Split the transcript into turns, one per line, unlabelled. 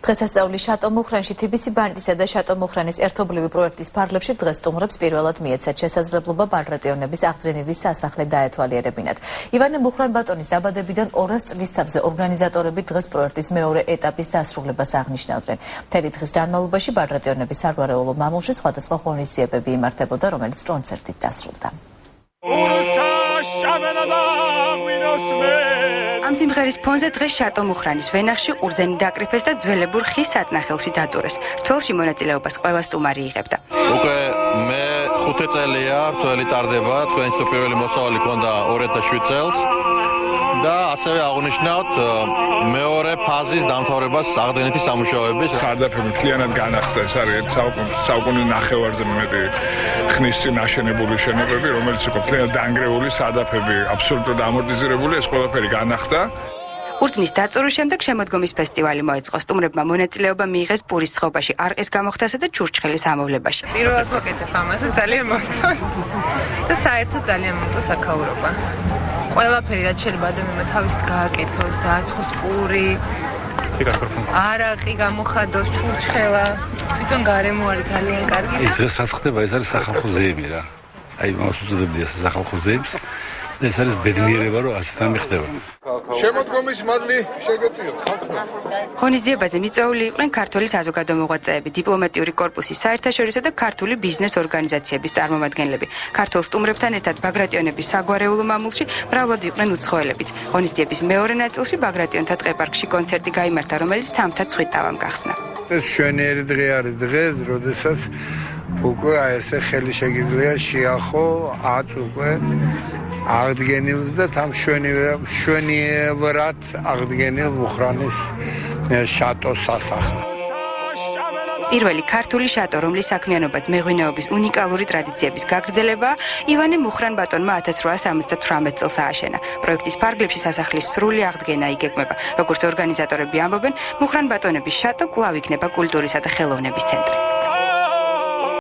დღესასწაული შატო მუხრანში TBC ბანკისა და შატო მუხრანის ერთობლივი პროექტის ფარგლებში დღეს სტუმრებს პირველად მიეცათ შესაძლებლობა ბანკრატიონების აღდგენილის სასახლე დაეთვალიერებინათ. ივანე მუხრან-ბატონის დაბადებიდან 200 წლის თავზე ორგანიზატორები დღეს პროექტის მეორე ეტაპის დასრულებას აღნიშნავდნენ. მთელი დღის განმავლობაში ბანკრატიონების საგვარეულო მამულში სხვადასხვა ღონისძიებები იმართებოდა, რომელიც კონცერტით დასრულდა.
ამ სიმღერის ფონზე დღეს შატო მუხრანის ვენახში ყურძენი დაკრიფეს და ძველებურ ხის საწნახელში დაწურეს. რთველში მონაწილეობას ყველა სტუმარი იღებდა.
უკვე მე 5 წელია რთველი ტარდება, თქვენც თუ პირველი მოსავალი ქონდა 2007 წელს და ასევე აღნიშნავთ მეორე ფაზის დამთავრებას აღდგენითი სამუშაოების.
სარდაფები მთლიანად განახლდა, ეს არის საუკუნის ნახევარზე მეტი ხნის წინ აშენებული შენობები, რომელიც იყო მთლიანად დანგრეული, სარდაფები აბსოლუტურად ამორტიზირებული, ეს ყველაფერი განახლდა.
ყურძნის დაწურვის შემდეგ შემოდგომის ფესტივალი მოეწყო. სტუმრებმა მონაწილეობა მიიღეს პურის ცხობაში, არყის გამოხდასა და ჩურჩხელის ამოვლებაში.
პირველად ვაკეთებ ამაზე, ძალიან მოწონს და საერთოდ ძალიან მომწონს აქაურობა. ყველაფერი რაც შეიძლება ადამიანმა თავის გააკეთოს, დააცხოს პური, არაყი გამოხადოს, ჩურჩხელა, თვითონ გარემო არის ძალიან კარგი.
ეს დღეს რაც ხდება, ეს არის სახალხო ზეიმი რა. აი მას უწოდებდია სახალხო ზეიმს. ეს არის ბედნიერება, რომ ასეთ ამი ხდება.
შემოდგომის მადლი შეგეწიოთ ხალხმა.
ღონისძიებაზე მიწვეული იყვნენ ქართული საზოგადო მოღვაწეები, დიპლომატიური კორპუსის საერთაშორისო და ქართული ბიზნეს ორგანიზაციების წარმომადგენლები. ქართულ სტუმრებთან ერთად ბაგრატიონების საგვარეულო მამულში მრავლად იყვნენ უცხოელებიც. ღონისძიების მეორე ნაწილში ბაგრატიონთა ტყეპარკში კონცერტი გაიმართა, რომელიც თამთა ცხვიტავამ გახსნა.
ეს შვენიერი დღე არის დღეს, როდესაც უკვე ესე ხელი შეგიძლია შეახო აწ უკვე აღდგენილს და თან შვენიევრად აღდგენილ მუხრანის შატოს სასახლე.
პირველი ქართული შატო, რომლის საქმიანობაც მეღვინეობის უნიკალური ტრადიციების გაგრძელებაა, ივანე მუხრან-ბატონმა 1878 წელს ააშენა. პროექტის ფარგლებში სასახლის სრული აღდგენა იგეგმება. როგორც ორგანიზატორები ამბობენ, მუხრან-ბატონების შატო კვლავ იქნება კულტურისა და ხელოვნების ცენტრი.